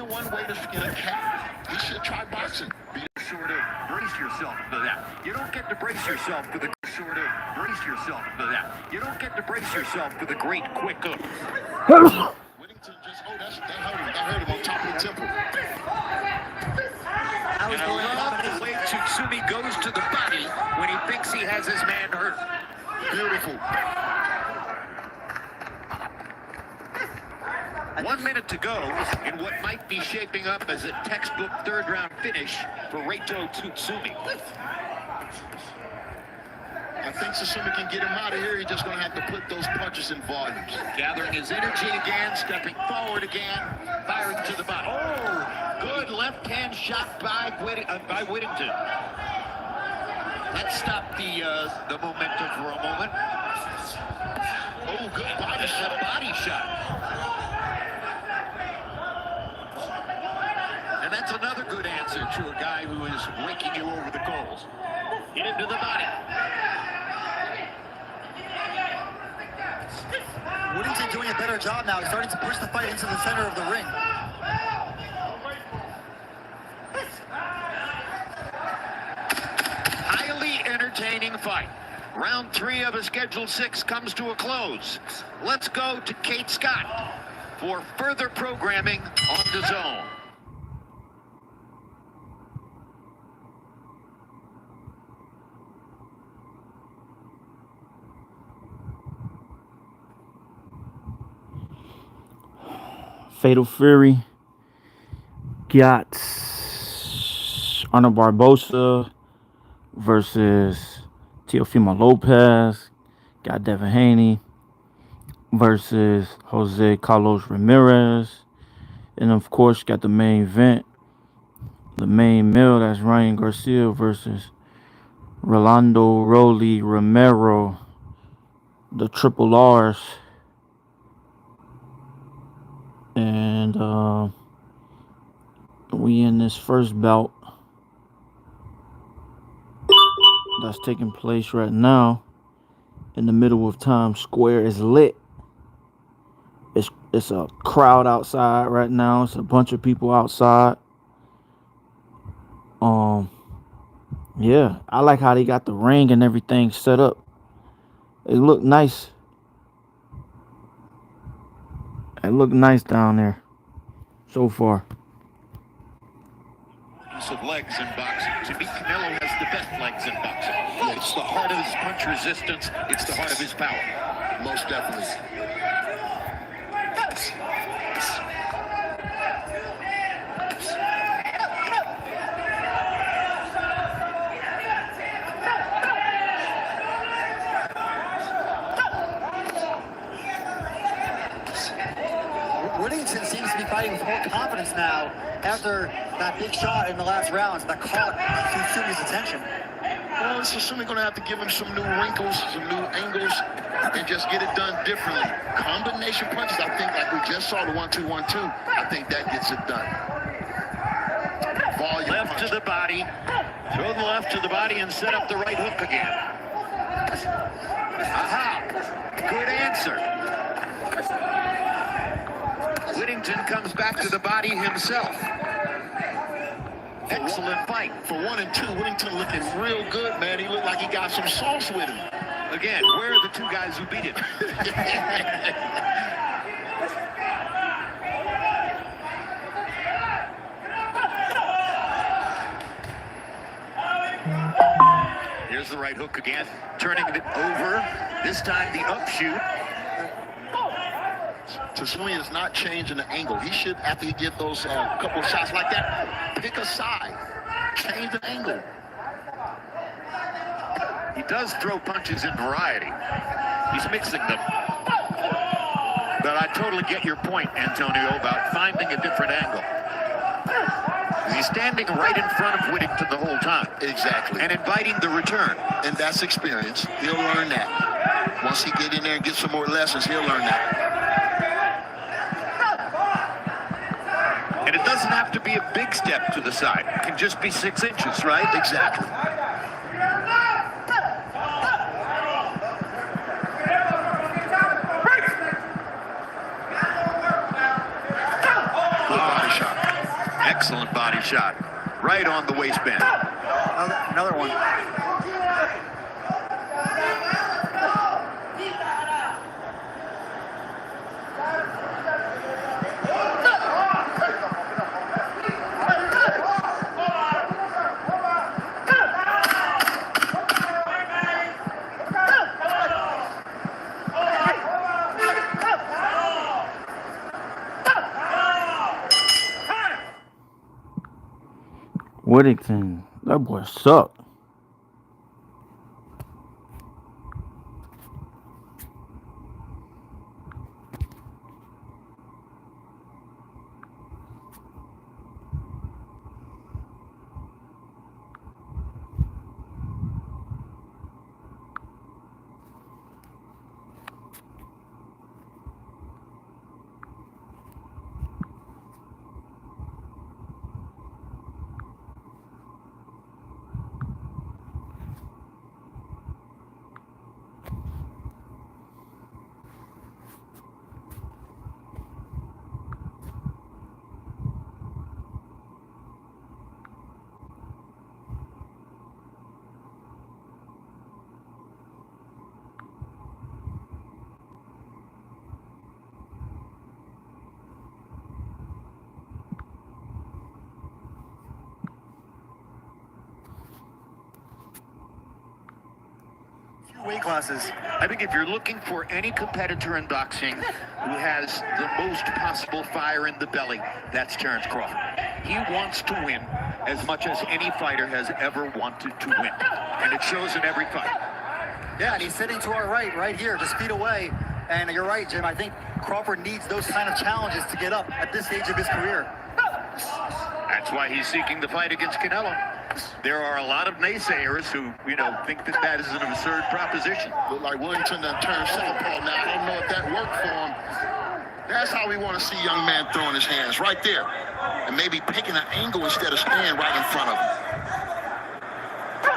one way to skin a cat. You should try boxing. Sort of brace yourself for that. You don't get to brace yourself for the sort of brace yourself for that. You don't get to brace yourself for the great quick hook. Whittington just, that hurt him on top of the temple. And I love the way Tsutsumi goes to the body when he thinks he has his man hurt. Beautiful. 1 minute to go in what might be shaping up as a textbook third-round finish for Reito Tsutsumi. I think Tsutsumi can get him out of here. He's just going to have to put those punches in volumes. Gathering his energy again, stepping forward again, firing to the body. Oh, good left-hand shot by Whittington. That stopped the momentum for a moment. Oh, good body shot. And that's another good answer to a guy who is raking you over the coals. Get into the body. Whittington doing a better job now. He's starting to push the fight into the center of the ring. Highly entertaining fight. Round 3 of a scheduled 6 comes to a close. Let's go to Kate Scott for further programming on DAZN. Fatal Fury got Arnold Barbosa versus Teofimo Lopez. Got Devin Haney versus Jose Carlos Ramirez. And of course, got the main event, the main mill. That's Ryan Garcia versus Rolando Rolly Romero, the Triple R's. And we in this first bout that's taking place right now in the middle of Times Square. Is lit. It's a crowd outside right now. It's a bunch of people outside. Yeah, I like how they got the ring and everything set up. It looked nice. It looked nice down there so far. Use of legs in boxing. To me, Canelo has the best legs in boxing. It's the heart of his punch resistance. It's the heart of his power. Most definitely. Whittington seems to be fighting with more confidence now after that big shot in the last round that caught Tsutsumi's attention. Well, Tsutsumi going to have to give him some new wrinkles, some new angles, and just get it done differently. Combination punches, I think, like we just saw the 1-2-1-2, I think that gets it done. Volume Left punch. to the body. Throw the left to the body and set up the right hook again. Aha! Good answer. Whittington comes back to the body himself. Excellent fight. For 1 and 2, Whittington looking real good, man. He looked like he got some sauce with him. Again, where are the 2 guys who beat him? Here's the right hook again, turning it over. This time the upshoot. Tsutsumi is not changing the angle. He should, after he get those couple of shots like that, pick a side, change the angle. He does throw punches in variety. He's mixing them. But I totally get your point, Antonio, about finding a different angle. He's standing right in front of Whittington the whole time. Exactly. And inviting the return. And that's experience. He'll learn that. Once he get in there and get some more lessons, he'll learn that. And it doesn't have to be a big step to the side. It can just be 6 inches, right? Exactly. Good body shot. Excellent body shot. Right on the waistband. Another one. Whittington, that boy sucked. Weight classes. I think if you're looking for any competitor in boxing who has the most possible fire in the belly, that's Terence Crawford. He wants to win as much as any fighter has ever wanted to win. And it shows in every fight. Yeah, and he's sitting to our right here, just feet away. And you're right, Jim. I think Crawford needs those kind of challenges to get up at this stage of his career. That's why he's seeking the fight against Canelo. There are a lot of naysayers who, think that that is an absurd proposition. Look like Wellington done turned southpaw now. I don't know if that worked for him. That's how we want to see young man throwing his hands, right there. And maybe picking an angle instead of staying right in front of him.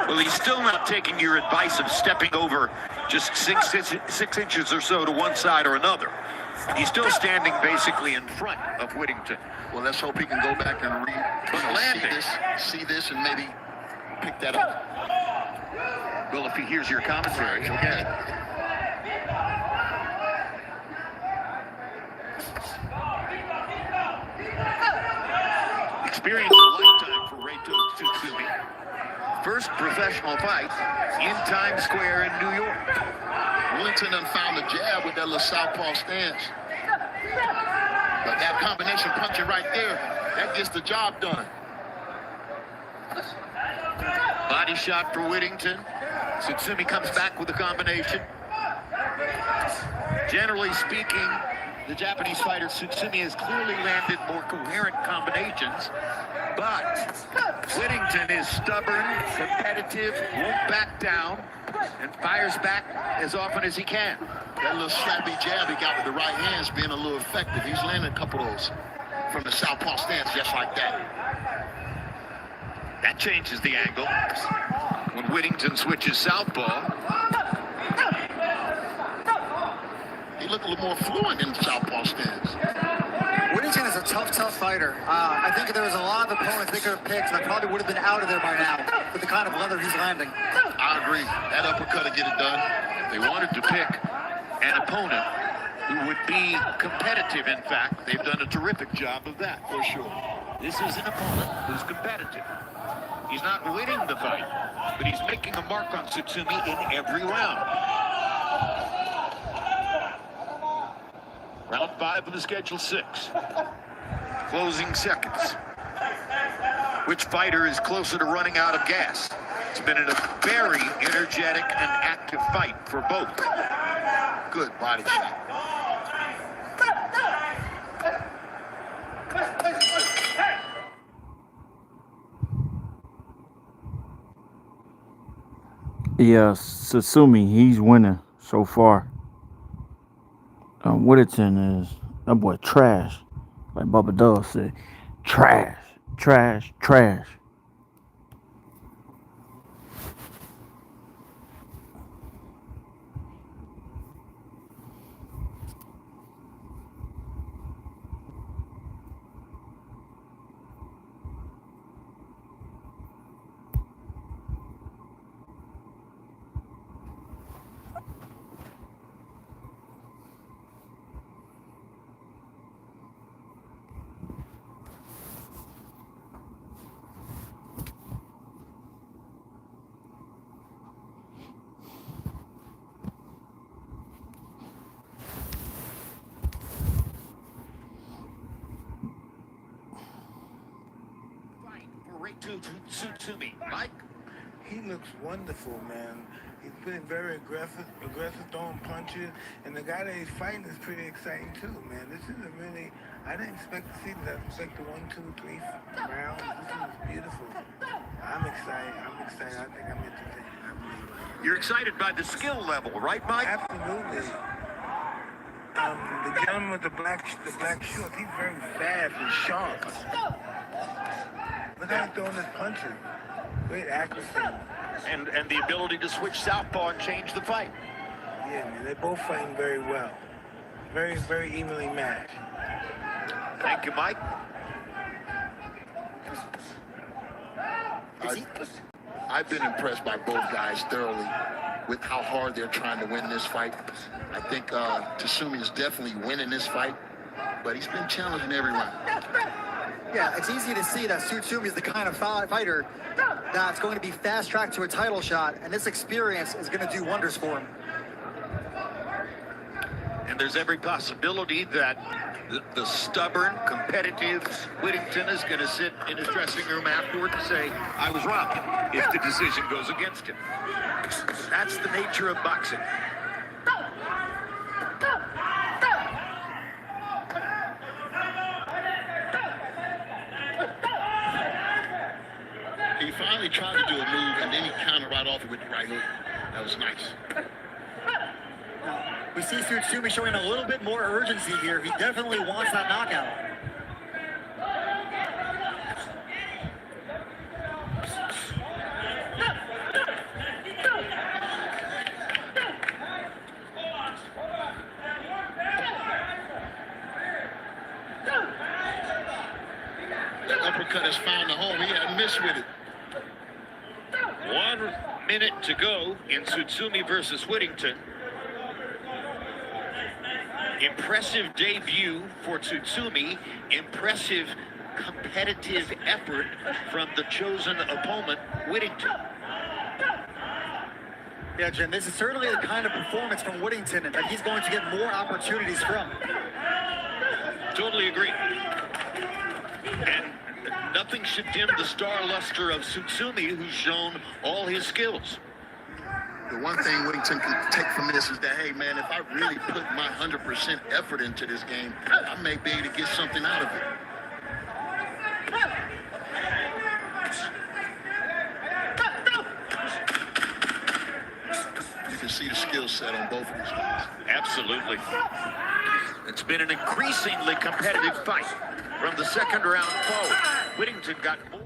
Well, he's still not taking your advice of stepping over just six inches or so to one side or another. He's still standing basically in front of Whittington. Well, let's hope he can go back and see this and maybe pick that up. Well, if he hears your commentary, he'll get it. Experience a lifetime for Ray Tsutsumi. First professional fight in Times Square in New York. Wellington done found the jab with that little southpaw stance. But that combination punching right there, that gets the job done. Body shot for Whittington. Tsutsumi comes back with a combination. Generally speaking, the Japanese fighter Tsutsumi has clearly landed more coherent combinations, but Whittington is stubborn, competitive, won't back down, and fires back as often as he can. That little slappy jab he got with the right hand's being a little effective. He's landing a couple of those from the southpaw stance just like that. That changes the angle. When Whittington switches southpaw, he looked a little more fluent in the southpaw stance. Whittington is a tough fighter. I think if there was a lot of opponents they could have picked, that probably would have been out of there by now with the kind of leather he's landing. I agree. That uppercut will get it done. they wanted to pick an opponent who would be competitive. In fact, they've done a terrific job of that, for sure. This is an opponent who's competitive. He's not winning the fight, but he's making a mark on Tsutsumi in every round. Round 5 of the schedule 6. Closing seconds. Which fighter is closer to running out of gas? It's been a very energetic and active fight for both. Good body shot. Yeah, Tsutsumi, he's winning so far. Whittington is, that boy trash. Like Bubba Dove said, trash, trash, trash. to Tsutsumi. Mike? He looks wonderful, man. He's been very aggressive throwing punches, and the guy that he's fighting is pretty exciting too, man. This is a really, I didn't expect to see this. I expect the 1, 2, 3 rounds. This is beautiful. I'm excited. I think I'm entertained. You're excited by the skill level, right, Mike? Absolutely. The gentleman with the black shorts, he's very fast and sharp. Look how he's throwing his punches. Great accuracy. And the ability to switch southpaw and change the fight. Yeah, man, they're both fighting very well. Very, very evenly matched. Thank you, Mike. I've been impressed by both guys thoroughly with how hard they're trying to win this fight. I think Tsumi is definitely winning this fight, but he's been challenging every round. Yeah, it's easy to see that Tsutsumi is the kind of fighter that's going to be fast-tracked to a title shot, and this experience is going to do wonders for him. And there's every possibility that the stubborn, competitive Whittington is going to sit in his dressing room afterward and say, I was wrong, if the decision goes against him. That's the nature of boxing. He finally tried to do a move, and then he countered right off it with the right hook. That was nice. We see Tsutsumi showing a little bit more urgency here. He definitely wants that knockout. That uppercut has found the home. He hadn't missed with it. 1 minute to go in Tsutsumi versus Whittington. Impressive debut for Tsutsumi. Impressive competitive effort from the chosen opponent, Whittington. Yeah, Jim, this is certainly the kind of performance from Whittington that he's going to get more opportunities from. Totally agree. And nothing should dim the star luster of Tsutsumi, who's shown all his skills. The one thing Whittington can take from this is that, hey, man, if I really put my 100% effort into this game, I may be able to get something out of it. You can see the skill set on both of these guys. Absolutely. It's been an increasingly competitive fight from the second round forward. Whittington got more.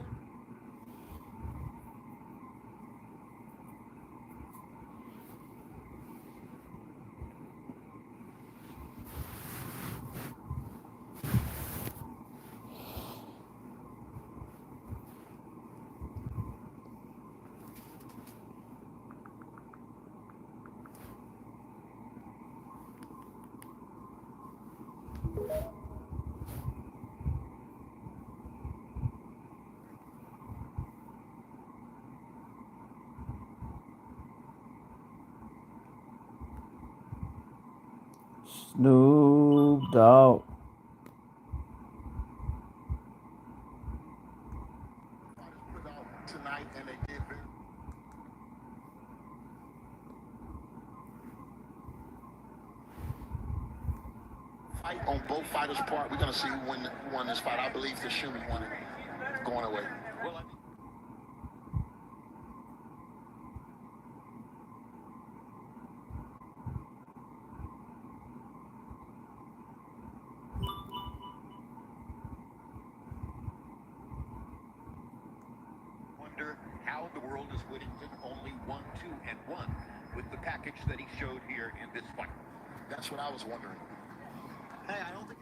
Snoop Dogg. Tonight, and they did very fight on both fighters' part. We're gonna see who won this fight. I believe Tsumi won it going away. Well, wonder how in the world is Whittington only 1-2-1 with the package that he showed here in this fight. That's what I was wondering. Hey, I don't think...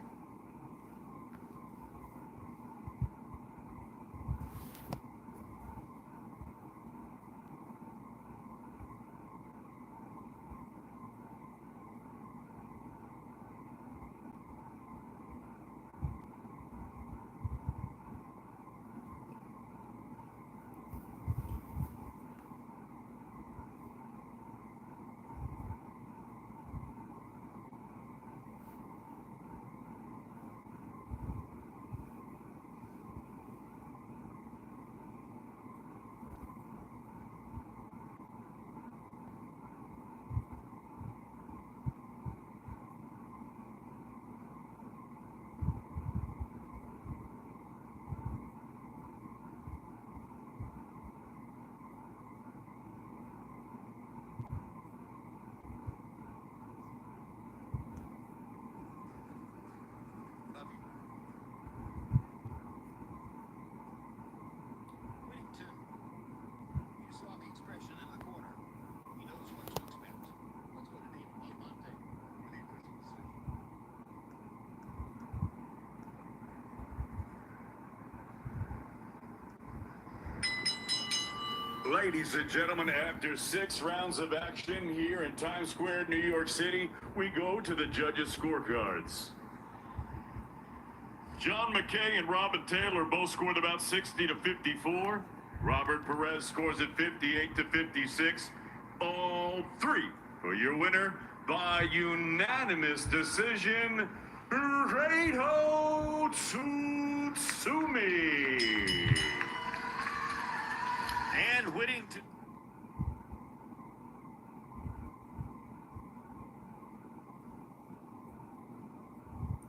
Ladies and gentlemen, after 6 rounds of action here in Times Square, New York City, we go to the judges' scorecards. John McKay and Robin Taylor both scored about 60 to 54. Robert Perez scores at 58 to 56. All three for your winner by unanimous decision, Reito Tsutsumi. And Whittington.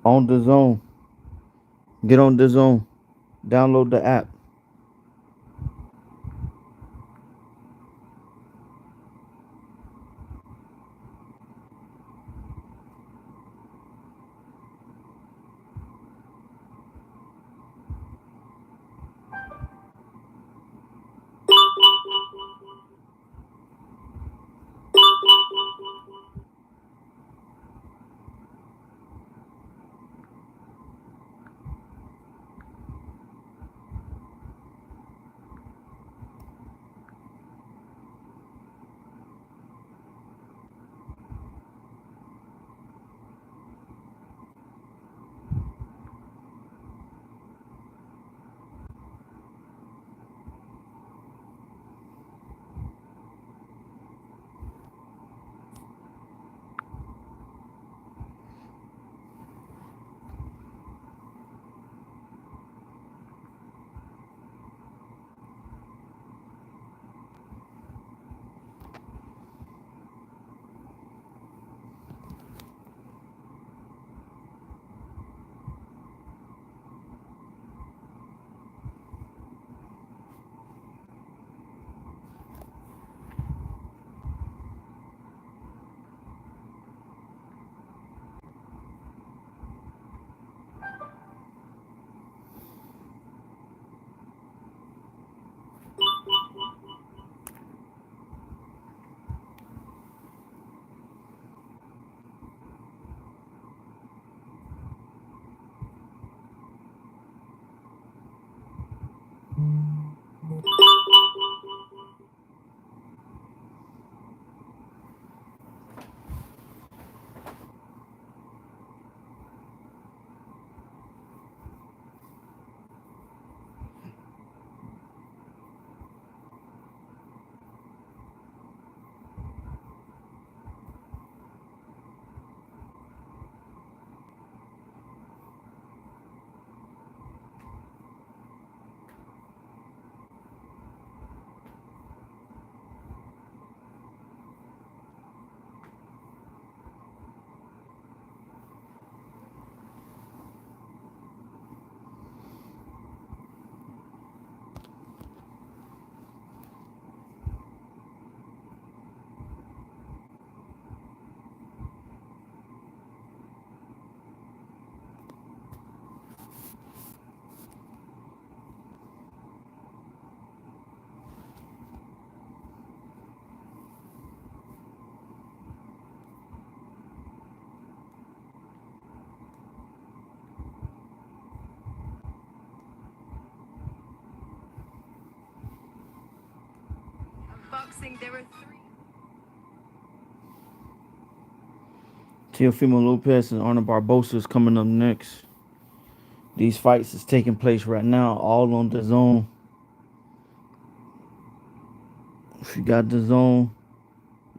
On the zone. Get on the zone. Download the app. Boxing, there were 3. Teofimo Lopez and Arnold Barbosa is coming up next. These fights is taking place right now, all on the zone. If you got the zone,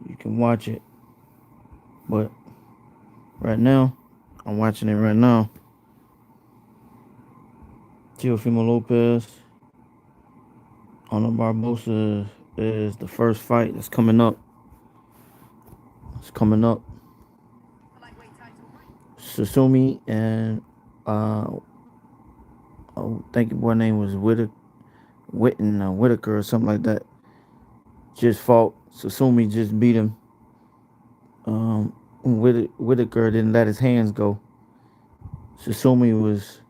you can watch it. But right now, I'm watching it right now. Teofimo Lopez, Arnold Barbosa is the first fight that's coming up. It's coming up. Tsutsumi and I think the boy name was Whitaker or something like that. Just fought. Tsutsumi just beat him. Whitaker didn't let his hands go. Tsutsumi was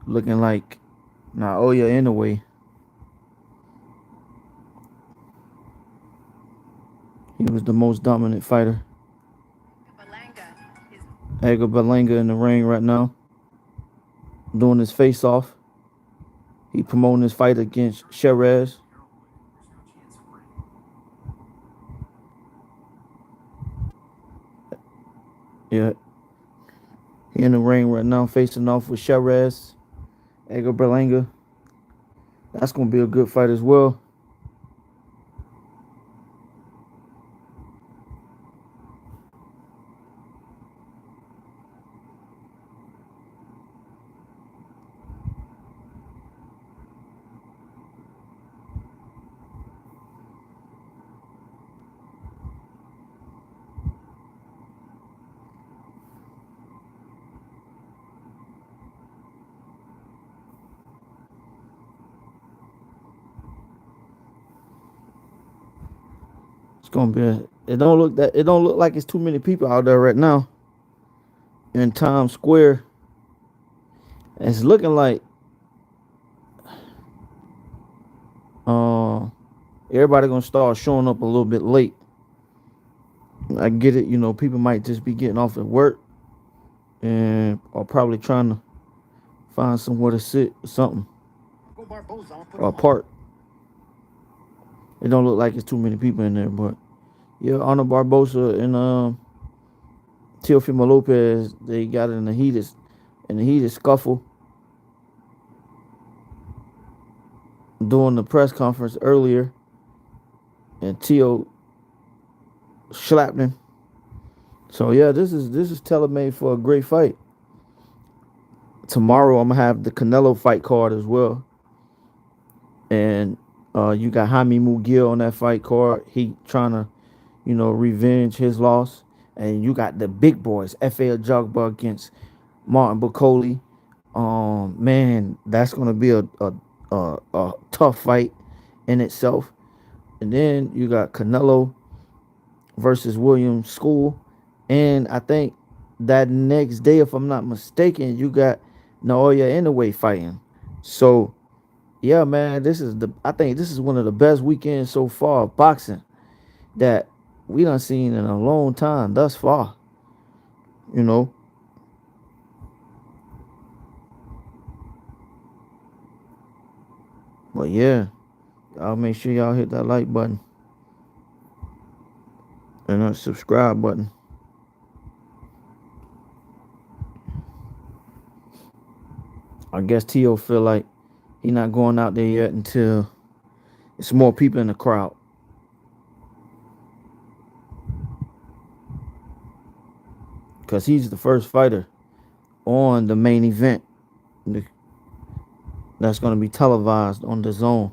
looking like Naoya in a way. He was the most dominant fighter. Edgar Berlanga in the ring right now, doing his face off. He promoting his fight against Sherez. Yeah, he in the ring right now, facing off with Shiraz, Edgar Berlanga. That's gonna be a good fight as well. It's gonna be. It don't look like it's too many people out there right now in Times Square. It's looking like uh everybody gonna start showing up a little bit late. I get it, people might just be getting off at work and or probably trying to find somewhere to sit or something or park. It don't look like it's too many people in there, but yeah, Arnold Barbosa and Teofimo Lopez, they got in the heated scuffle during the press conference earlier, and Teo slapped him. So yeah, this is tailor-made for a great fight. Tomorrow I'm gonna have the Canelo fight card as well, and you got Jaime Mugiel on that fight card. He trying to, revenge his loss, and you got the big boys, F.A. Jogba against Martin Bacoli. Man, that's gonna be a tough fight in itself. And then you got Canelo versus William School, and I think that next day, if I'm not mistaken, you got Naoya Inoue fighting. So yeah, man, I think this is one of the best weekends so far of boxing that we done seen in a long time thus far. You know, but yeah, y'all make sure y'all hit that like button and that subscribe button. I guess Tio feel like he not going out there yet until it's more people in the crowd. Because he's the first fighter on the main event that's going to be televised on the zone.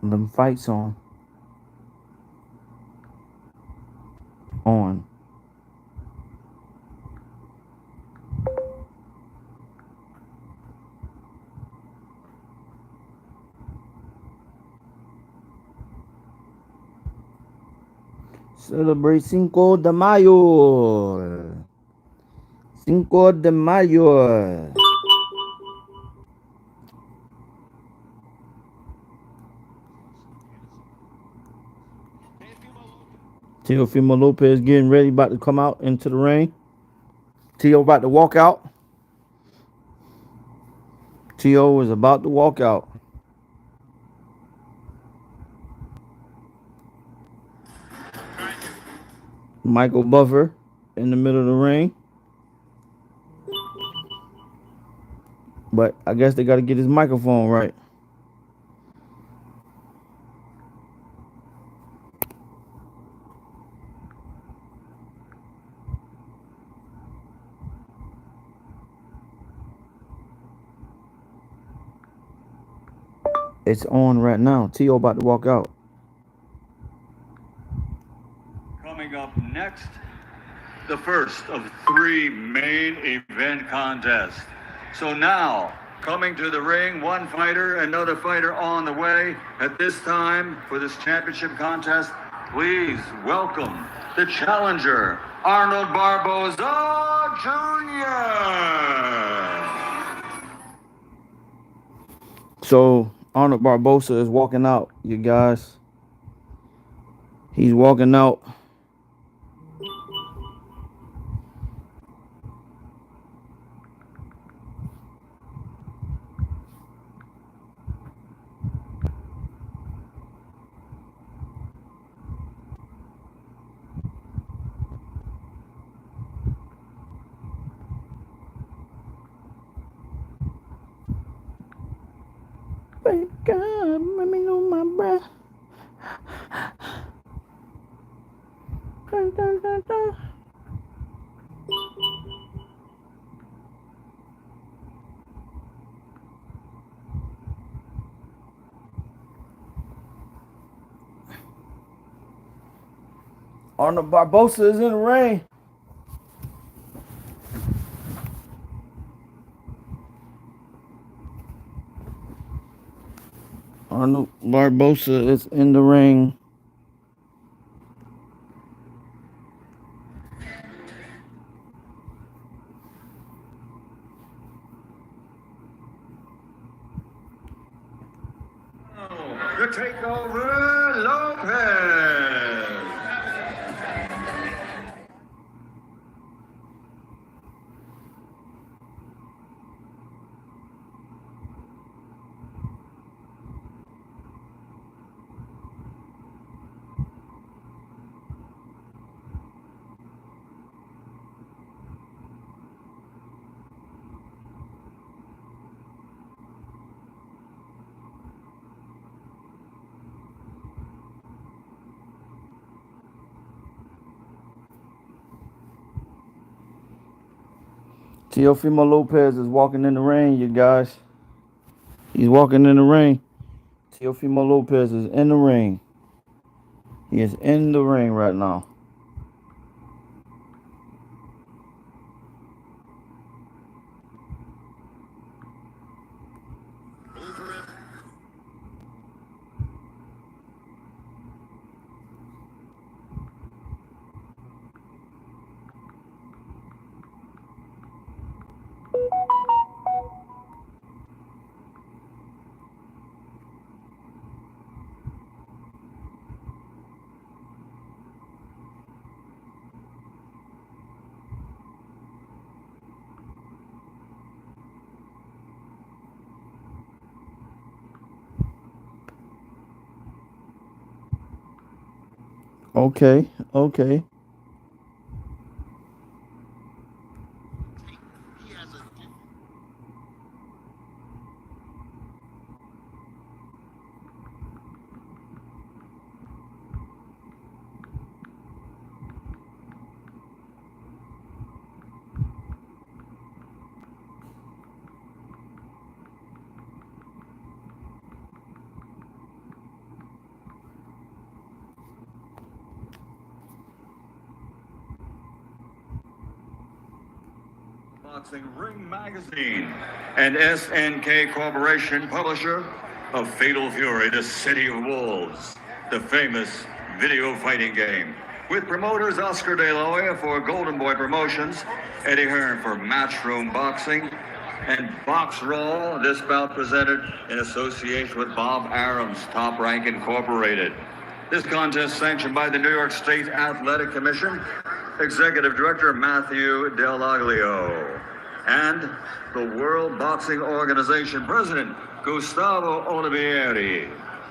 Them fights on. Celebrate Cinco de Mayo. Cinco de Mayo. Teofimo Lopez getting ready, about to come out into the ring. Teo about to walk out. Teo is about to walk out. Michael Buffer in the middle of the ring. But I guess they got to get his microphone right. It's on right now. Teo about to walk out. Coming up next, the first of 3 main event contests. So now, coming to the ring, one fighter, another fighter on the way. At this time, for this championship contest, please welcome the challenger, Arnold Barbosa Junior. So Arnold Barbosa is walking out, you guys. He's walking out. Baby God, let me know my breath. Dun, dun, dun, dun. Arnold Barbosa is in the ring. Arnold Barbosa is in the ring. The takeover, Lopez. Teofimo Lopez is walking in the ring, you guys. He's walking in the ring. Teofimo Lopez is in the ring. He is in the ring right now. Okay, okay. He has a Boxing Ring Magazine and SNK Corporation, publisher of Fatal Fury, The City of Wolves, the famous video fighting game. with promoters Oscar De La Hoya for Golden Boy Promotions, Eddie Hearn for Matchroom Boxing, and Box Raw, this bout presented in association with Bob Arum's Top Rank Incorporated. This contest sanctioned by the New York State Athletic Commission, Executive Director Matthew Delaglio, and the World Boxing Organization President Gustavo Olivieri.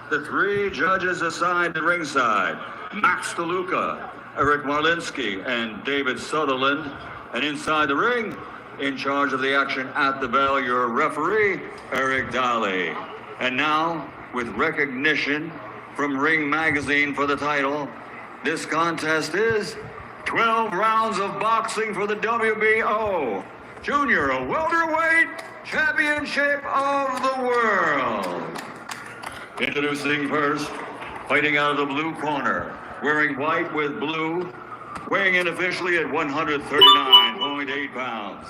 The three judges assigned at ringside, Max DeLuca, Eric Marlinsky, and David Sutherland. And inside the ring, in charge of the action at the bell, your referee, Eric Daly. And now, with recognition from Ring Magazine for the title, this contest is 12 rounds of boxing for the WBO Junior Welterweight Championship of the World. Introducing first, fighting out of the blue corner, wearing white with blue, weighing in officially at 139.8 pounds.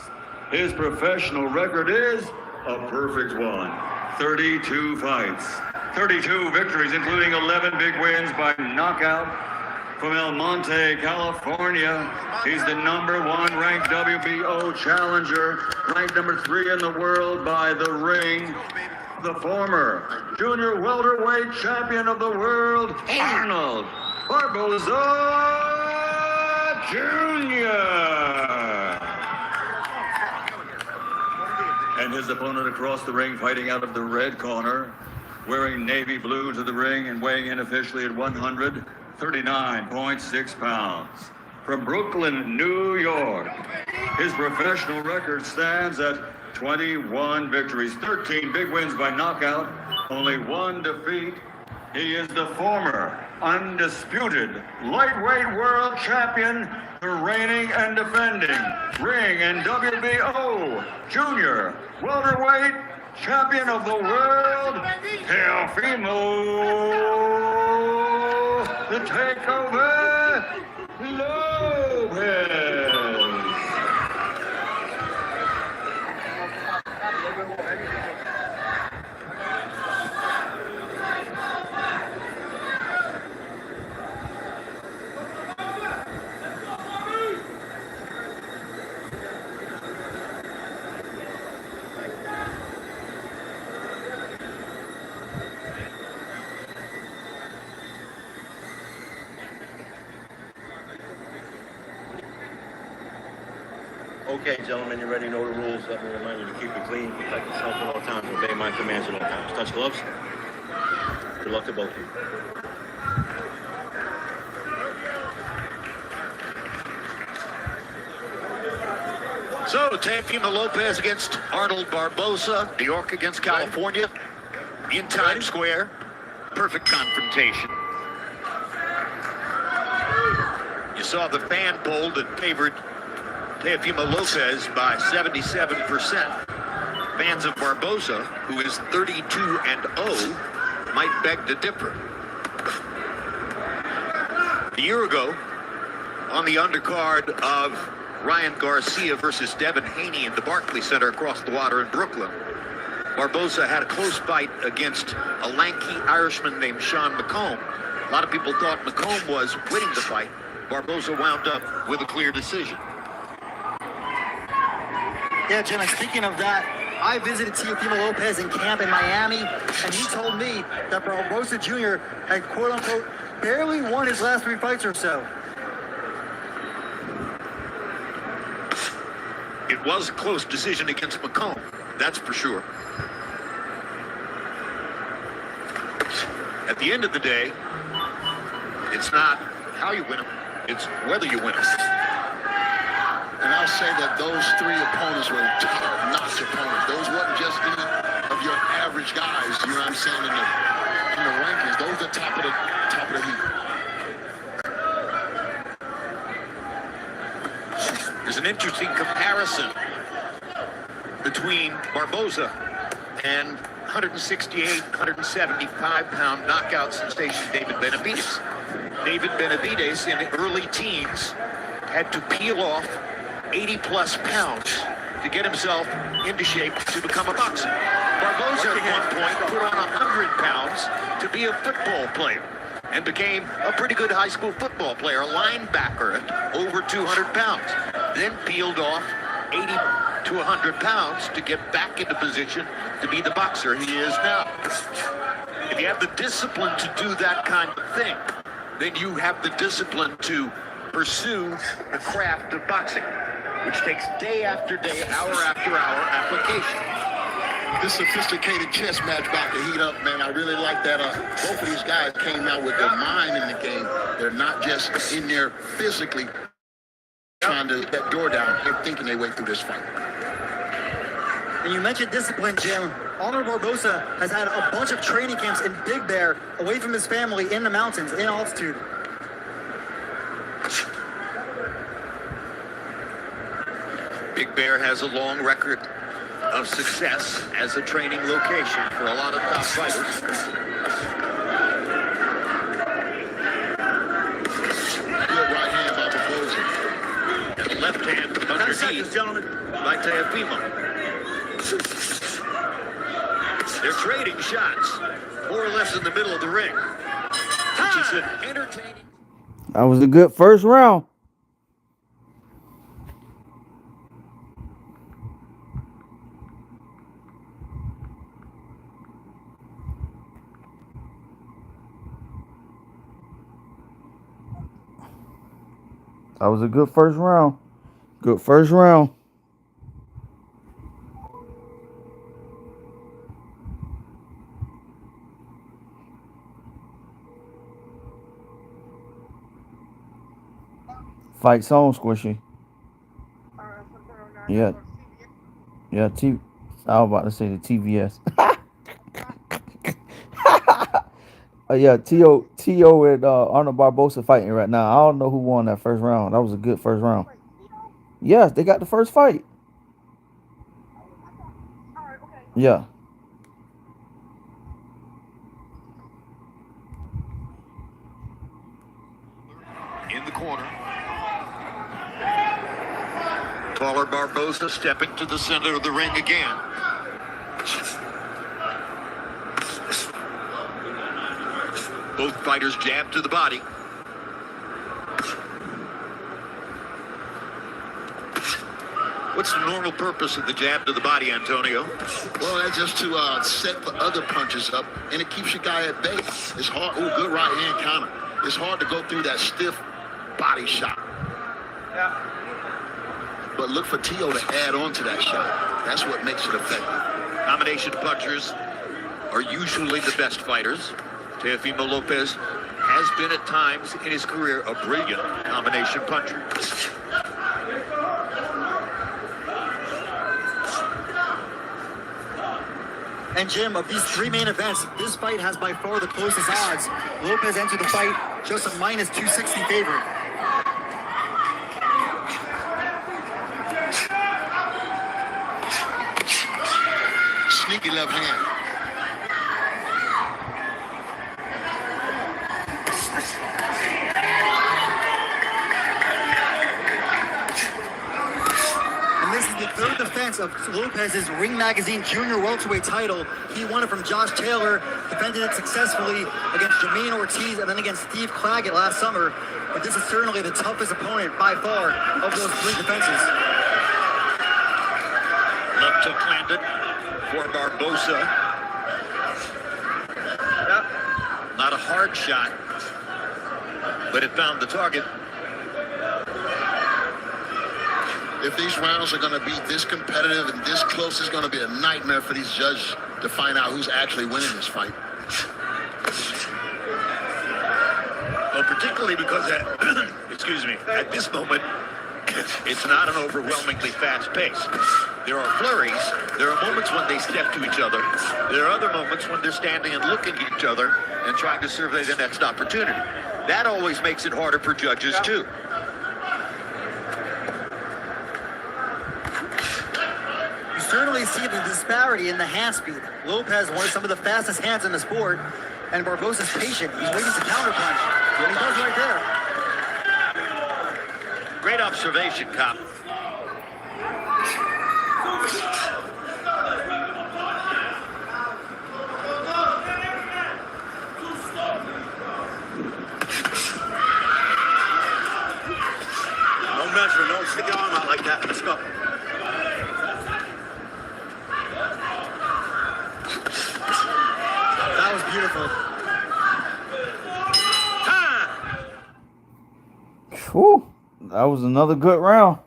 His professional record is a perfect one. 32 fights, 32 victories, including 11 big wins by knockout. From El Monte, California, he's the #1 ranked WBO challenger, ranked #3 in the world by The Ring. The former junior welterweight champion of the world, Arnold Barbosa Junior. And his opponent across the ring, fighting out of the red corner, wearing navy blue to the ring and weighing in officially at 139.6 pounds. From Brooklyn, New York, his professional record stands at 21 victories, 13 big wins by knockout, only one defeat. He is the former undisputed lightweight world champion, the reigning and defending ring and WBO junior welterweight champion of the world, Teofimo the Takeover Lopez. Okay, gentlemen, you already know the rules. Let me remind you to keep it clean, protect yourself at all times, obey my commands at all times. Touch gloves. Good luck to both of you. So, Teofimo Lopez against Arnold Barbosa, New York against California, in Times Square. Perfect confrontation. You saw the fan poll that favored Teofimo Lopez by 77%. Fans of Barbosa, who is 32-0, might beg to differ. A year ago, on the undercard of Ryan Garcia versus Devin Haney in the Barclays Center across the water in Brooklyn, Barbosa had a close fight against a lanky Irishman named Sean McComb. A lot of people thought McComb was winning the fight. Barbosa wound up with a clear decision. Yeah, Jim, and speaking of that, I visited Teofimo Lopez in camp in Miami, and he told me that Barbosa Jr. had, quote-unquote, barely won his last 3 fights or so. It was a close decision against McComb, that's for sure. At the end of the day, it's not how you win them, it's whether you win them. And I'll say that those 3 opponents were top-notch opponents. Those wasn't just any of your average guys, you know what I'm saying, in the rankings. Those are top of the heap. There's an interesting comparison between Barbosa and 168, 175-pound knockout sensation David Benavidez. David Benavidez, in the early teens, had to peel off 80-plus pounds to get himself into shape to become a boxer. Barbosa at one point put on 100 pounds to be a football player. and became a pretty good high school football player, a linebacker at over 200 pounds. Then peeled off 80 to 100 pounds to get back into position to be the boxer he is now. If you have the discipline to do that kind of thing, then you have the discipline to pursue the craft of boxing, which takes day after day, hour after hour application. This sophisticated chess match about to heat up, man. I really like that. Both of these guys came out with their mind in the game. They're not just in there physically trying to get that door down. They're thinking their way through this fight. And you mentioned discipline, Jim. Arnold Barbosa has had a bunch of training camps in Big Bear, away from his family, in the mountains, in altitude. Big Bear has a long record of success as a training location for a lot of top fighters. Good right hand by Barbosa. Left hand underneath, gentlemen, by Teofimo. They're trading shots, more or less in the middle of the ring, which is an entertaining. That was a good first round. That was a good first round. Good first round. Fight's on, Squishy. Yeah. Yeah, I was about to say the TVS. Yeah, T.O. and Arnold Barbosa fighting right now. I don't know who won that first round. That was a good first round. Yes, they got the first fight. Yeah. In the corner. Taller Barbosa stepping to the center of the ring again. Both fighters jab to the body. What's the normal purpose of the jab to the body, Antonio? Well, that's just to set the other punches up, and it keeps your guy at bay. It's hard. Oh, good right hand counter. It's hard to go through that stiff body shot. Yeah. But look for T.O. to add on to that shot. That's what makes it effective. Combination punchers are usually the best fighters. Teofimo Lopez has been at times in his career a brilliant combination puncher. And Jim, of these three main events, this fight has by far the closest odds. Lopez entered the fight just a minus 260 favorite. Sneaky left hand. And this is the third defense of Lopez's Ring Magazine Junior welterweight title. He won it from Josh Taylor, defended it successfully against Jermaine Ortiz and then against Steve Claggett last summer. But this is certainly the toughest opponent by far of those three defenses. Left hook landed for Barbosa. Not a hard shot, but it found the target. If these rounds are going to be this competitive and this close, it's going to be a nightmare for these judges to find out who's actually winning this fight. Well, particularly because at this moment, it's not an overwhelmingly fast pace. There are flurries. There are moments when they step to each other. There are other moments when they're standing and looking at each other and trying to survey the next opportunity. That always makes it harder for judges, too. You certainly see the disparity in the hand speed. Lopez, one of some of the fastest hands in the sport, and Barbosa's patient. He's waiting to counterpunch. And he does right there. Great observation, Cop. beautiful. Whew, that was another good round.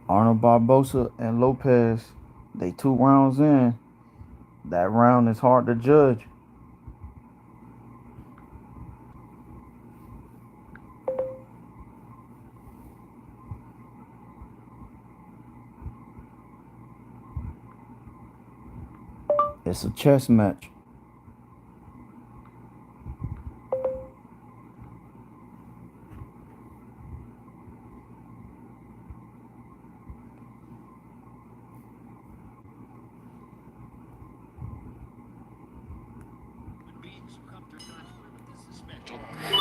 Arnold Barbosa and Lopez, they 2 rounds in. That round is hard to judge. It's a chess match.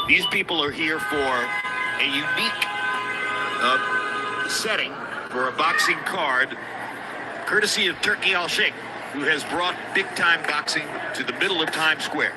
These people are here for a unique setting for a boxing card, courtesy of Turkey Al-Sheikh, who has brought big-time boxing to the middle of Times Square.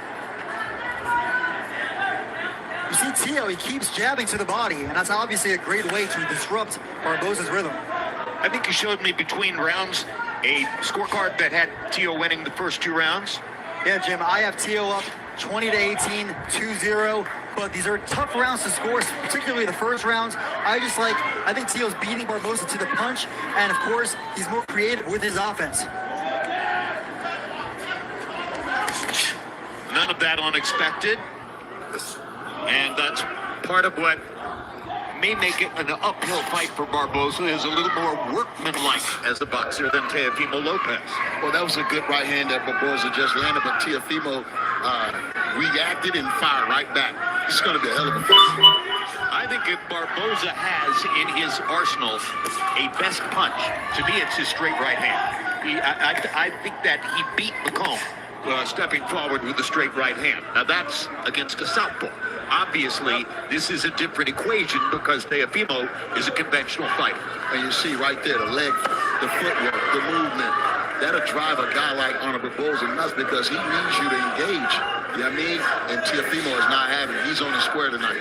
You see Tio, he keeps jabbing to the body, and that's obviously a great way to disrupt Barbosa's rhythm. I think he showed me between rounds a scorecard that had Tio winning the first 2 rounds. Yeah, Jim, I have Tio up 20-18, 2-0, but these are tough rounds to score, particularly the first rounds. I think Tio's beating Barbosa to the punch, and of course, he's more creative with his offense. None of that unexpected, and that's part of what may make it an uphill fight for Barbosa, is a little more workmanlike as a boxer than Teofimo Lopez. Well, that was a good right hand that Barbosa just landed, but Teofimo reacted and fired right back. It's going to be a hell of a fight. I think if Barbosa has in his arsenal a best punch, to me it's his straight right hand. I think that he beat McComb stepping forward with a straight right hand. Now that's against a southpaw. Obviously, this is a different equation because Teofimo is a conventional fighter. And you see right there, the leg, the footwork, the movement. That'll drive a guy like Arnold Barbosa nuts because he needs you to engage. You know what I mean? And Teofimo is not having it. He's on the square tonight.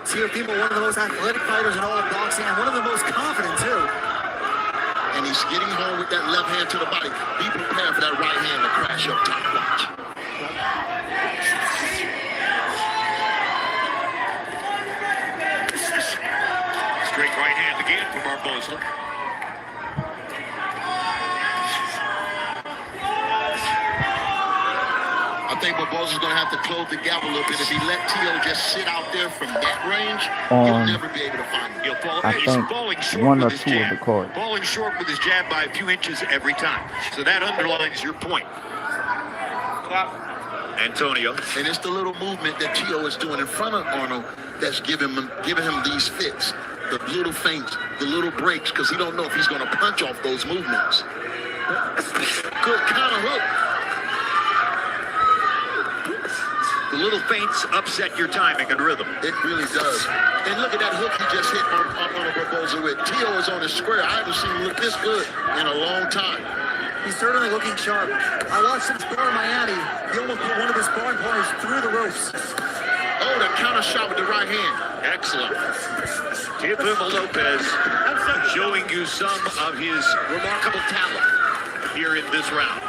Teofimo, one of the most athletic fighters in all of boxing, and one of the most confident, too. And he's getting home with that left hand to the body. Be prepared for that right hand to crash up top. Watch. Straight right hand again for Barbosa. I think Barbosa's going to have to close the gap a little bit. If he let Tio just sit out there from that range, he'll never be able to find him. He's falling short one with or his two jab. of the card. Falling short with his jab by a few inches every time. So that underlines your point. Antonio. And it's the little movement that Tio is doing in front of Arnold that's giving him these fits. The little feints, the little breaks, because he don't know if he's going to punch off those movements. Good counter hook. The little feints upset your timing and rhythm. It really does. And look at that hook he just hit on Barbosa with. Tio is on the square. I haven't seen him look this good in a long time. He's certainly looking sharp. I watched him spar in Miami. He almost put one of his sparring partners through the ropes. Oh, the counter shot with the right hand. Excellent. Teofimo Lopez showing you some of his remarkable talent here in this round.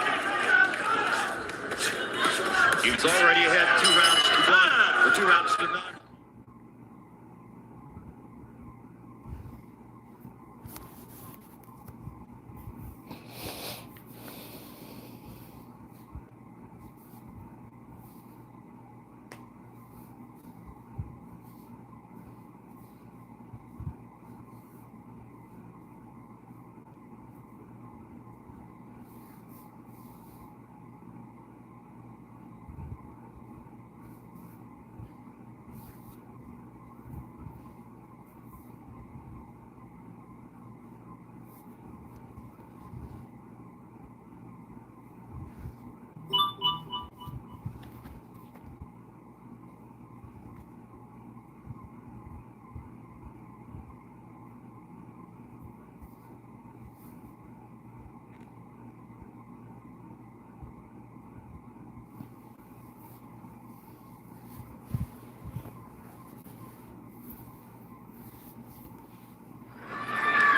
He's already had 2 rounds to 1, or 2 rounds to none.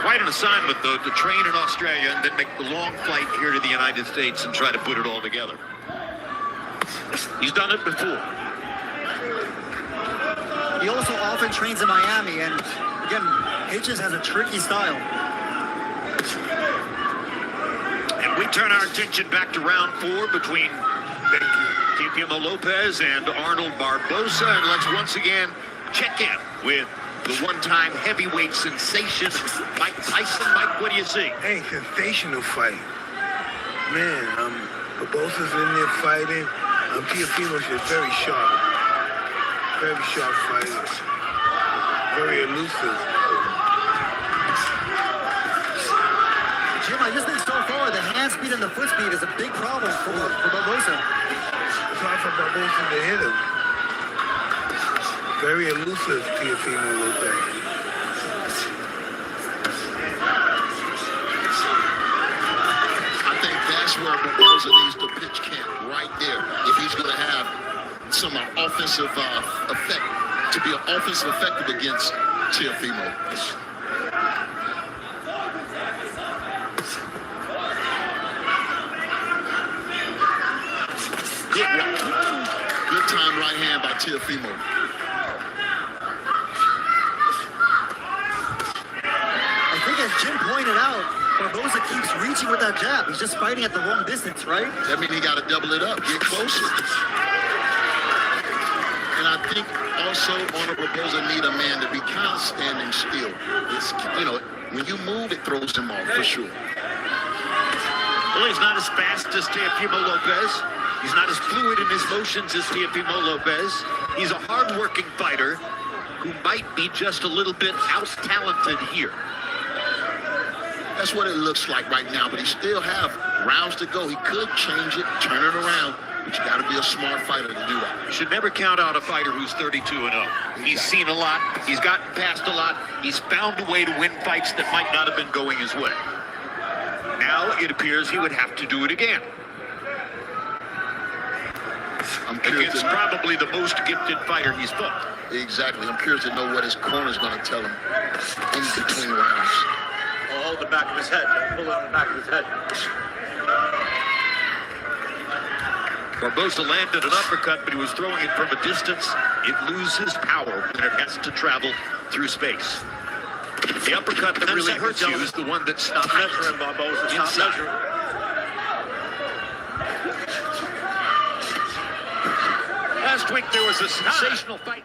Quite an assignment, though, to train in Australia and then make the long flight here to the United States and try to put it all together. He's done it before. He also often trains in Miami, and again, Hitchens has a tricky style. And we turn our attention back to round 4 between Teofimo Lopez and Arnold Barbosa, and let's once again check in with the one-time heavyweight sensation, Mike Tyson. Mike, what do you see? Hey, sensational fight. Man, Barbosa's in there fighting. Teofimo's just very sharp. Very sharp fighter. Very elusive. Jim, I just think so far the hand speed and the foot speed is a big problem for Barbosa. It's hard for Barbosa to hit him. Very elusive, Teofimo Lopez. I think that's where Barbosa needs to pitch camp, right there. If he's going to have some offensive effect, to be an offensive effective against Teofimo. Good time right hand by Teofimo. I think as Jim pointed out, Barbosa keeps reaching with that jab. He's just fighting at the wrong distance, right? That means he got to double it up, get closer. And I think also Arnold Barbosa need a man to be kind of standing still. It's, you know, when you move, it throws him off for sure. Well, he's not as fast as Teofimo Lopez. He's not as fluid in his motions as Teofimo Lopez. He's a hard-working fighter who might be just a little bit out-talented here. That's what it looks like right now, but he still have rounds to go. He could change it, turn it around, but you got to be a smart fighter to do that. You should never count out a fighter who's 32-0. He's seen a lot. He's gotten past a lot. He's found a way to win fights that might not have been going his way. Now it appears he would have to do it again. Against probably the most gifted fighter he's fought. Exactly. I'm curious to know what his corner's going to tell him in between rounds. I'll hold the back of his head. Pull it on the back of his head. Barbosa landed an uppercut, but he was throwing it from a distance. It loses power when it has to travel through space. The uppercut that really hurts you is the one that stops measuring, Barbosa. Stop measuring. Last week there was a sensational fight.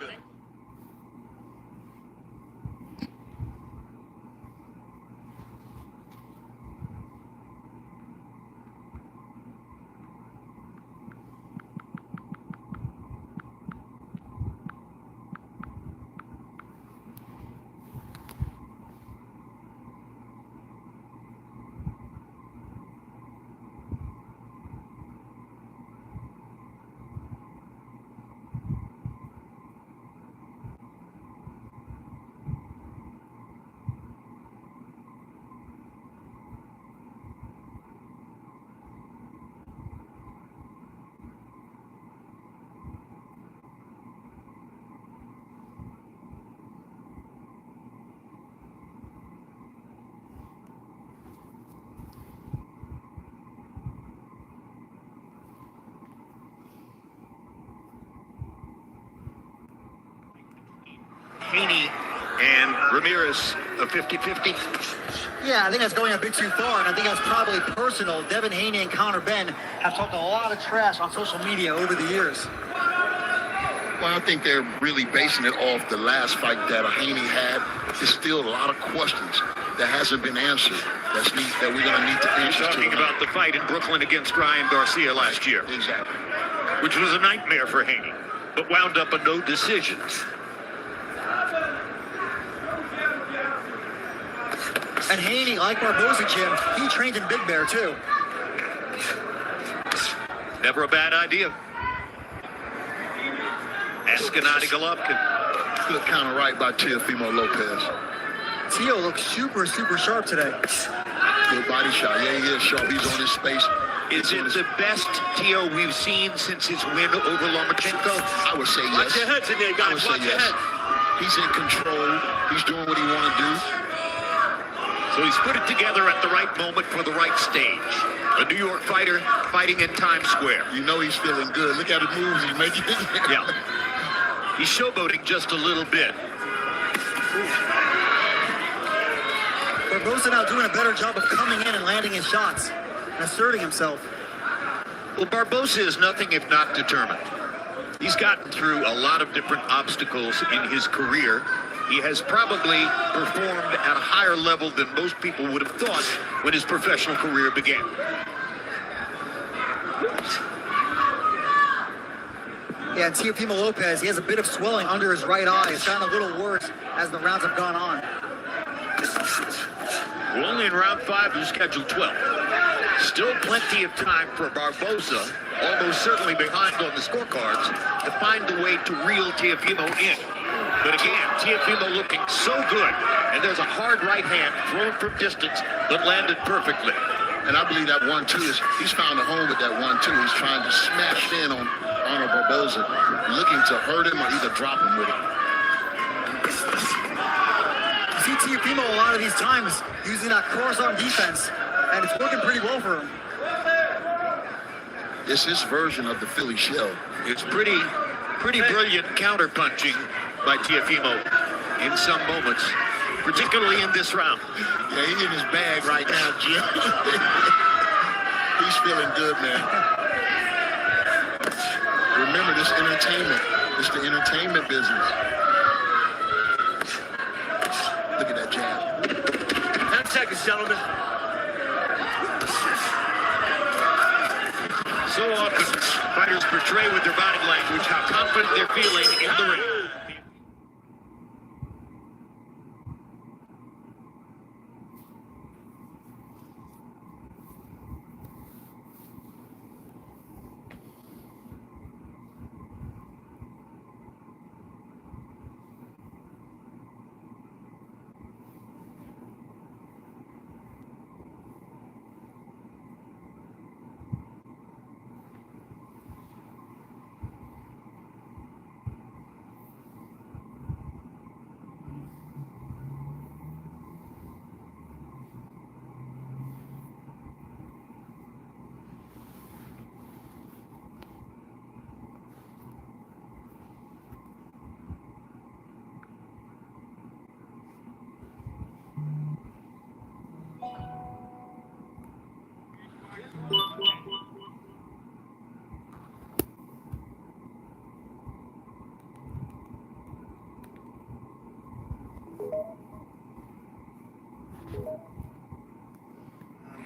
Haney and Ramirez a 50-50. Yeah, I think that's going a bit too far, and I think that's probably personal. Devin Haney and Conor Benn have talked a lot of trash on social media over the years. Well, I think they're really basing it off the last fight that Haney had. There's still a lot of questions that hasn't been answered that we're going to need to answer. Talking about the fight in Brooklyn against Ryan Garcia last year. Exactly. Which was a nightmare for Haney, but wound up a no decision. And Haney, like Barbosa, Jim, he trained in Big Bear, too. Never a bad idea. Escanati Golovkin. Good counter right by Teofimo Lopez. Teo looks super, super sharp today. Good body shot. Yeah, he is sharp. He's on his space. Is it the best Teo we've seen since his win over Lomachenko? I would say yes. Watch your heads in there, guys. Watch your heads. He's in control. He's doing what he want to do. So he's put it together at the right moment for the right stage. A New York fighter fighting in Times Square. You know he's feeling good. Look at the moves he's making. Yeah. He's showboating just a little bit. Barbosa now doing a better job of coming in and landing his shots and asserting himself. Well, Barbosa is nothing if not determined. He's gotten through a lot of different obstacles in his career. He has probably performed at a higher level than most people would have thought when his professional career began. Yeah, and Teofimo Lopez, he has a bit of swelling under his right eye. It's gotten a little worse as the rounds have gone on. We're only in round 5 of schedule 12. Still plenty of time for Barbosa, almost certainly behind on the scorecards, to find the way to reel Teofimo in. But again, Teofimo looking so good, and there's a hard right hand thrown from distance that landed perfectly. And I believe that 1-2 is, he's found a home with that 1-2. He's trying to smash in on Arnold Barbosa, looking to hurt him or either drop him with it. You see Teofimo a lot of these times using that cross-arm defense, and it's working pretty well for him. It's his version of the Philly shell. It's pretty brilliant counter-punching by Teofimo in some moments, particularly in this round. Yeah, he's in his bag right now, Jim. He's feeling good, man. Remember, this entertainment. It's the entertainment business. Look at that jab. 10 seconds, gentlemen. So often, fighters portray with their body language how confident they're feeling in the ring.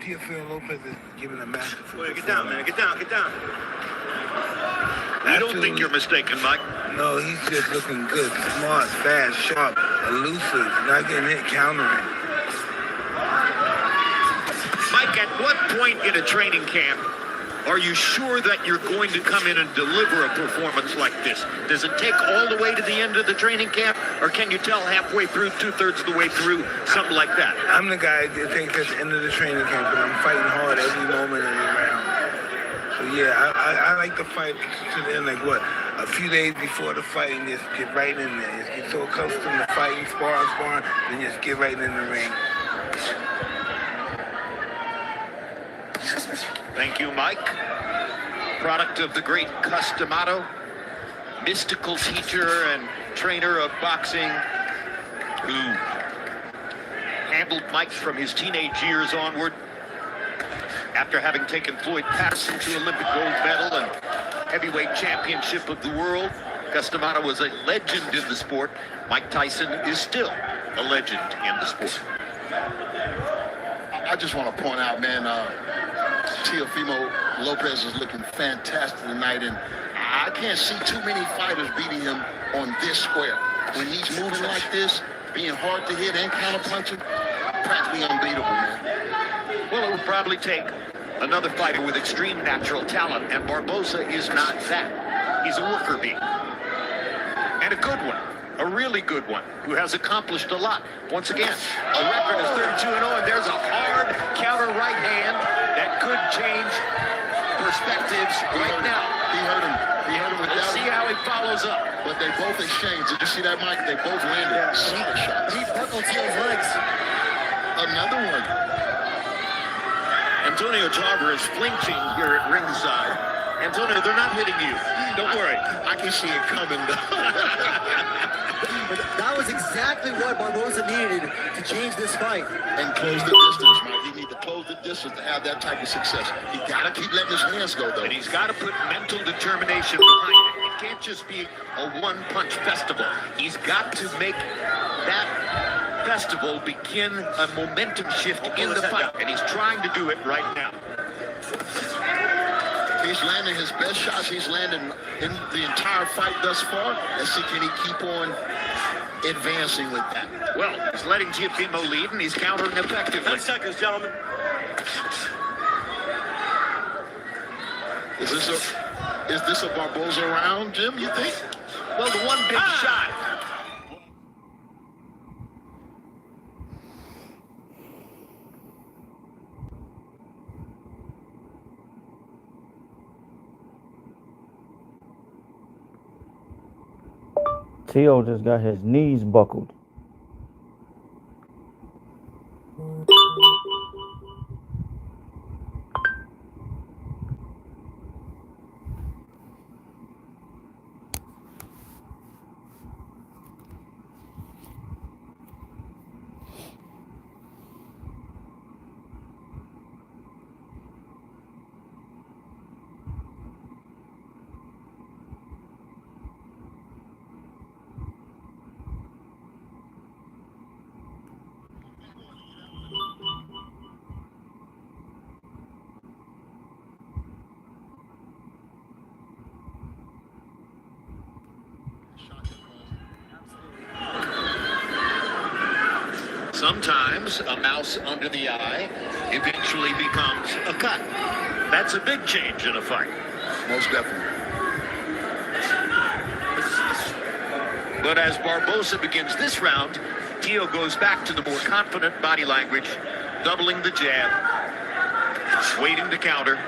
Teofimo Lopez is giving a masterful. Get down, man. Get down. I don't think you're mistaken, Mike. No, he's just looking good. Smart, fast, sharp, elusive, not getting hit countering. Mike, at what point in a training camp are you sure that you're going to come in and deliver a performance like this? Does it take all the way to the end of the training camp, or can you tell halfway through, 2/3 of the way through, something like that? I'm the guy that takes at the end of the training camp, and I'm fighting hard every moment of the round. So yeah, I like to fight to the end, like what, a few days before the fight, and just get right in there. Just get so accustomed to fighting, sparring, and just get right in the ring. Thank you, Mike. Product of the great Customato, mystical teacher and trainer of boxing, who handled Mike from his teenage years onward. After having taken Floyd Patterson to Olympic gold medal and heavyweight championship of the world, Customato was a legend in the sport. Mike Tyson is still a legend in the sport. I just want to point out, man, Teofimo Lopez is looking fantastic tonight, and I can't see too many fighters beating him on this square. When he's moving like this, being hard to hit and counter-punching, practically unbeatable, man. Well, it would probably take another fighter with extreme natural talent, and Barbosa is not that. He's a worker bee. And a good one, a really good one, who has accomplished a lot. Once again, a record is 32-0, and there's a hard counter right hand that could change perspectives right now. He hurt him. With Let's see how he follows up. But they both exchanged. Did you see that, Mike? They both landed solid shots. He buckled to his legs. Another one. Antonio Tarver is flinching here at ringside. Antonio, they're not hitting you. Don't worry. I can see it coming. But that was exactly what Barbosa needed to change this fight. And close the distance, Mike. He needs to close the distance to have that type of success. He got to keep letting his hands go, though. And he's got to put mental determination behind it. It can't just be a one-punch festival. He's got to make that festival begin a momentum shift in the fight. And he's trying to do it right now. He's landing his best shots he's landed in the entire fight thus far. Let's see, can he keep on advancing with that? Well, he's letting Teofimo lead, and he's countering effectively. 10 seconds, gentlemen. Is this a Barbosa round, Jim, you think? Well, the one big shot. Tio just got his knees buckled. Sometimes a mouse under the eye eventually becomes a cut. That's a big change in a fight. Most definitely. But as Barbosa begins this round, Tio goes back to the more confident body language, doubling the jab, waiting to counter,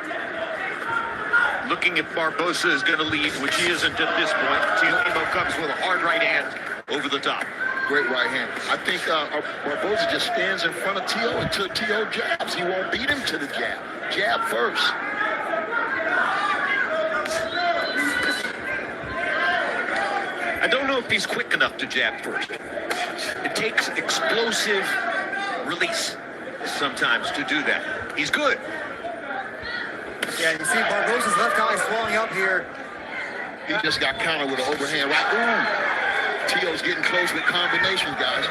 looking if Barbosa is going to lead, which he isn't at this point. Teofimo comes with a hard right hand over the top. Great right hand. I think Barbosa just stands in front of Tio until Tio jabs. He won't beat him to the jab. Jab first. I don't know if he's quick enough to jab first. It takes explosive release sometimes to do that. He's good. Yeah, you see Barbosa's left eye swelling up here. He just got countered with an overhand right. Ooh. Tio's getting close with combinations, guys.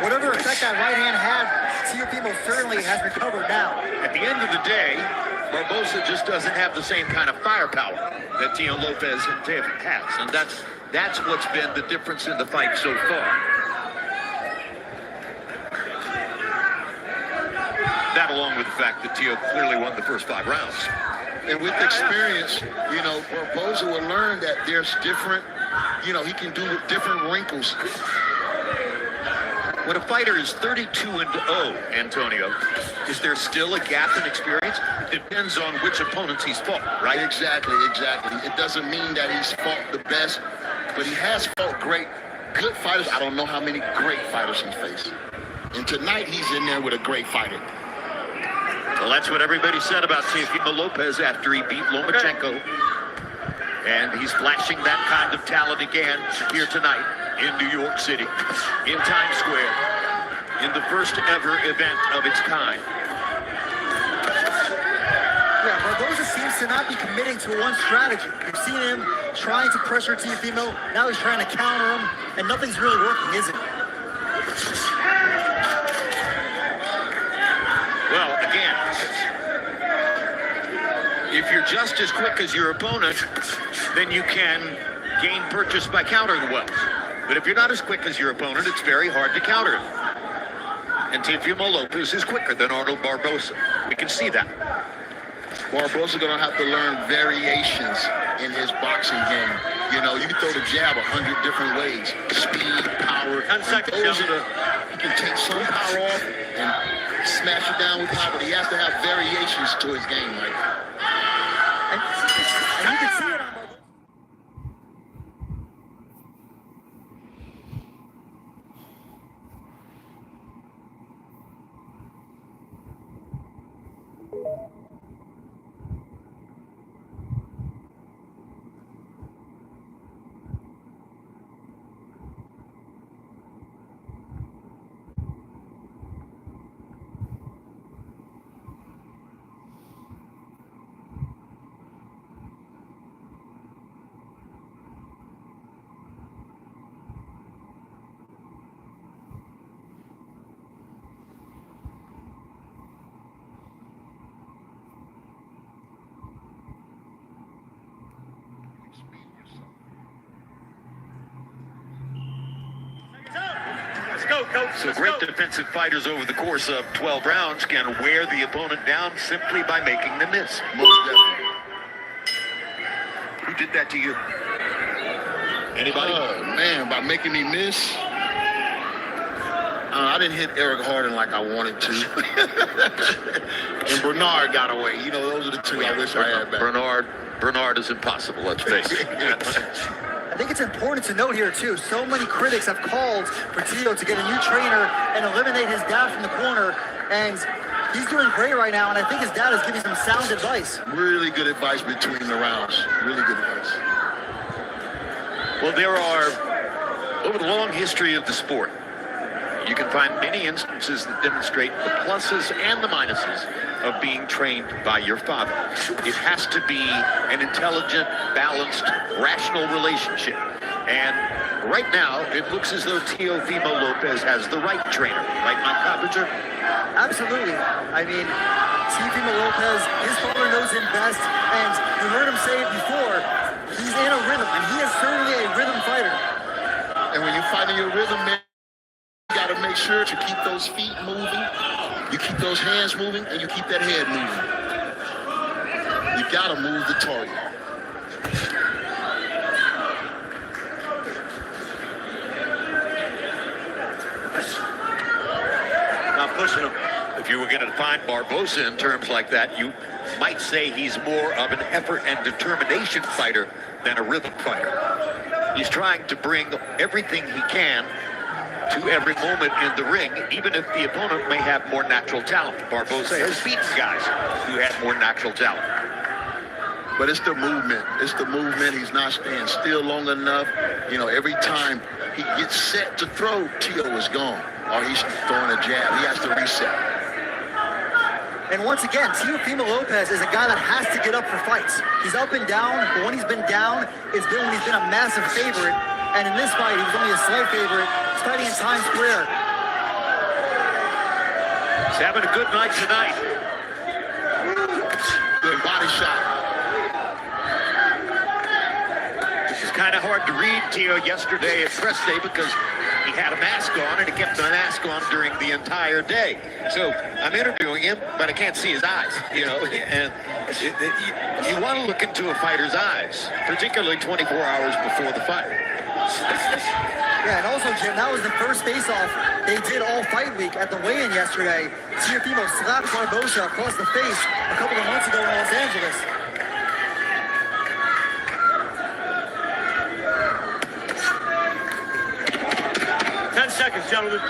Whatever effect that right hand had, Teofimo certainly has recovered now. At the end of the day, Barbosa just doesn't have the same kind of firepower that Tio Lopez and Tev has. And that's what's been the difference in the fight so far. That along with the fact that Tio clearly won the first 5 rounds. And with experience, you know, Barbosa will learn that there's different, you know, he can do with different wrinkles. When a fighter is 32-0, Antonio, is there still a gap in experience? Depends on which opponents he's fought, right? Exactly. It doesn't mean that he's fought the best, but he has fought good fighters. I don't know how many great fighters he faced. And tonight he's in there with a great fighter. Well, that's what everybody said about Teofimo Lopez after he beat Lomachenko. And he's flashing that kind of talent again here tonight in New York City, in Times Square, in the first ever event of its kind. Yeah, Barbosa seems to not be committing to one strategy. We've seen him trying to pressure Teofimo. Now he's trying to counter him, and nothing's really working, is it? Well, again, if you're just as quick as your opponent, then you can gain purchase by countering well. But if you're not as quick as your opponent, it's very hard to counter him. And Teofimo Lopez is quicker than Arnold Barbosa. We can see that. Barbosa's going to have to learn variations in his boxing game. You know, you can throw the jab 100 different ways. Speed, power. 10 seconds, He can take some power off and smash it down with power, but he has to have variations to his game, Mike. And you can see it on Barbosa. go, coach. So great defensive fighters over the course of 12 rounds can wear the opponent down simply by making them miss. Most definitely. Who did that to you? Anybody? Oh, man, by making me miss. I didn't hit Eric Harden like I wanted to. And Bernard got away. You know, those are the two I wish I had back. Bernard is impossible, let's face it. I think it's important to note here, too, so many critics have called for Tio to get a new trainer and eliminate his dad from the corner. And he's doing great right now, and I think his dad is giving some sound advice. Really good advice between the rounds. Really good advice. Well, there are, over the long history of the sport, you can find many instances that demonstrate the pluses and the minuses of being trained by your father. It has to be an intelligent, balanced, rational relationship. And right now, it looks as though Teofimo Lopez has the right trainer. Right, Mike Coppinger? Absolutely. I mean, Teofimo Lopez, his father knows him best, and you heard him say it before, he's in a rhythm, and he is certainly a rhythm fighter. And when you're fighting your rhythm, man, you got to make sure to keep those feet moving, you keep those hands moving, and you keep that head moving. You got to move the target. Not pushing him. If you were going to define Barbosa in terms like that, you might say he's more of an effort and determination fighter than a rhythm fighter. He's trying to bring everything he can to every moment in the ring, even if the opponent may have more natural talent. Barbosa has beaten guys who had more natural talent. But it's the movement. It's the movement. He's not staying still long enough. You know, every time he gets set to throw, Tio is gone. Or he's throwing a jab. He has to reset. And once again, Teofimo Lopez is a guy that has to get up for fights. He's up and down, but when he's been down, it's been when he's been a massive favorite. And in this fight, he was only a slight favorite. He's fighting in Times Square. He's having a good night tonight. Good body shot. This is kind of hard to read Tio yesterday at press day because he had a mask on and he kept the mask on during the entire day. So I'm interviewing him, but I can't see his eyes, you know, and you want to look into a fighter's eyes, particularly 24 hours before the fight. Yeah, and also, Jim, that was the first face-off they did all fight week at the weigh-in yesterday. Teofimo slapped Barbosa across the face a couple of months ago in Los Angeles. Seconds, gentlemen.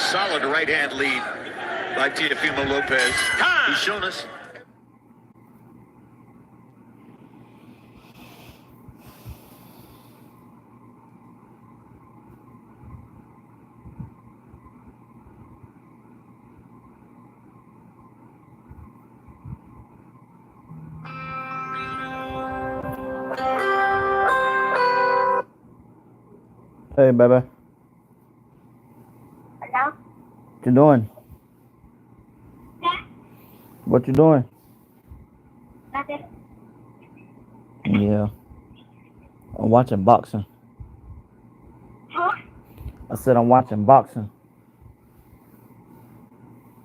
Solid right-hand lead by Teofimo Lopez. He's shown us. Hey, baby. Hello? What you doing? Yeah, What you doing? nothing. Yeah. I'm watching boxing. Huh? I said I'm watching boxing.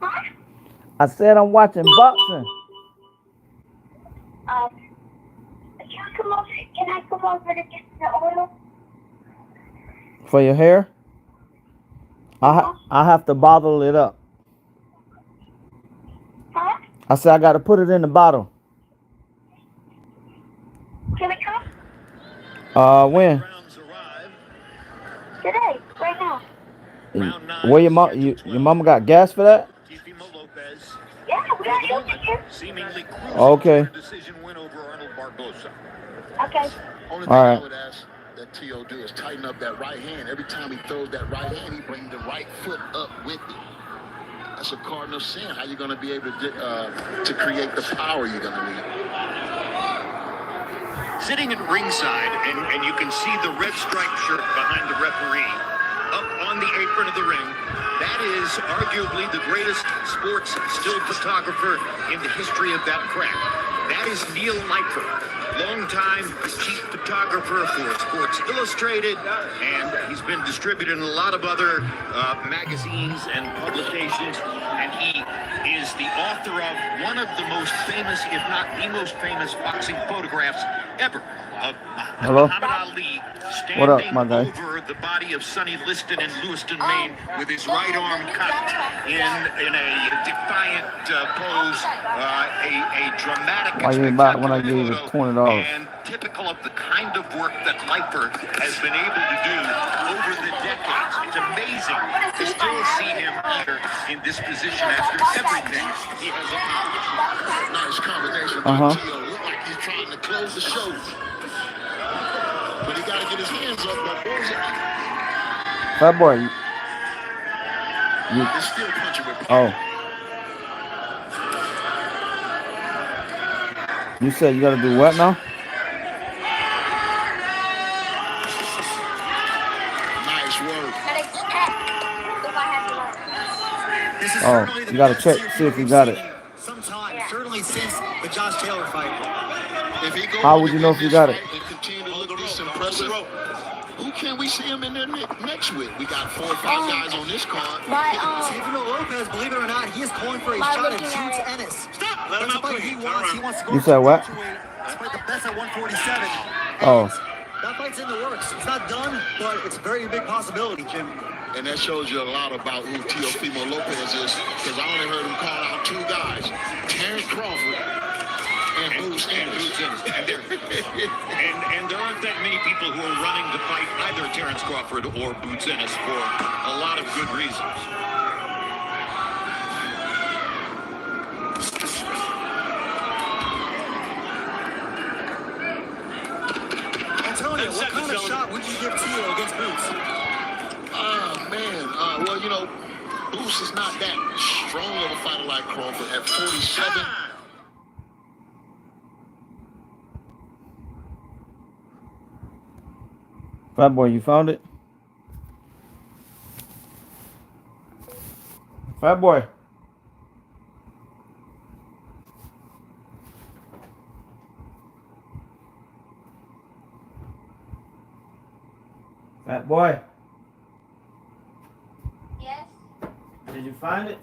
Huh? I said I'm watching boxing. Can I come over to get the oil? For your hair? I have to bottle it up. Huh? I said I got to put it in the bottle. Can we come? When? Today, right now. Where your mama got gas for that? Teofimo Lopez, Yeah, we are using here. seemingly cruising Okay. for a decision win over Arnold Barbosa. Okay. Only thing All right. I would ask that Tio do is tighten up that right hand. Every time he throws that right hand, he brings the right foot up with it. That's a cardinal sin. How you going to be able to create the power you're going to need? Sitting at ringside, and you can see the red striped shirt behind the referee up on the apron of the ring. That is arguably the greatest sports still photographer in the history of that craft. That is Neil Lightford. longtime chief photographer for Sports Illustrated, and he's been distributed in a lot of other magazines and publications. And he is the author of one of the most famous, if not the most famous, boxing photographs ever of Hello? Muhammad Ali What up, standing my guy? over the body of Sonny Liston in Lewiston, Maine, with his right arm cocked in a defiant pose, a dramatic, Why you ain't buy it when I spectacular gave you photo, $20? and typical of the kind of work that Leiper has been able to do over the decades. It's amazing to still see him here in this position after everything he has accomplished. Nice combination by Tio. Look like he's trying to close the show. But he got to get his hands up. Barbosa Fat boy. is still punching with power. You said you gotta do what now? Nice work. This is Oh, certainly the you gotta best check, Teofimo see if you we've got seen it. in some time, certainly since the Josh Taylor fight. If he goes How would you know if you got it? and continue to look this impressive, who can we see him in there next with? We got 4 or 5 guys on this card. Teofimo Lopez, believe it or not, he is calling for a shot at Jude Ennis. Stop! Let him That's out, the fight please. he Turn wants. He around. wants to go You said what? Despite the best at 147. Oh. That fight's in the works. It's not done, but it's a very big possibility, Jim. And that shows you a lot about who Teofimo Lopez is, because I only heard him call out 2 guys, Terrence Crawford and Bruce Ennis. And there aren't that many people who are running to fight either Terrence Crawford or Boots Ennis for a lot of good reasons. Antonio, what kind of shot would you give Tio against Boots? Man. Well, you know, Bruce is not that strong of a fighter like Crawford at 47. Fat boy, you found it? Fat boy. Fat boy. Yes. Did you find it?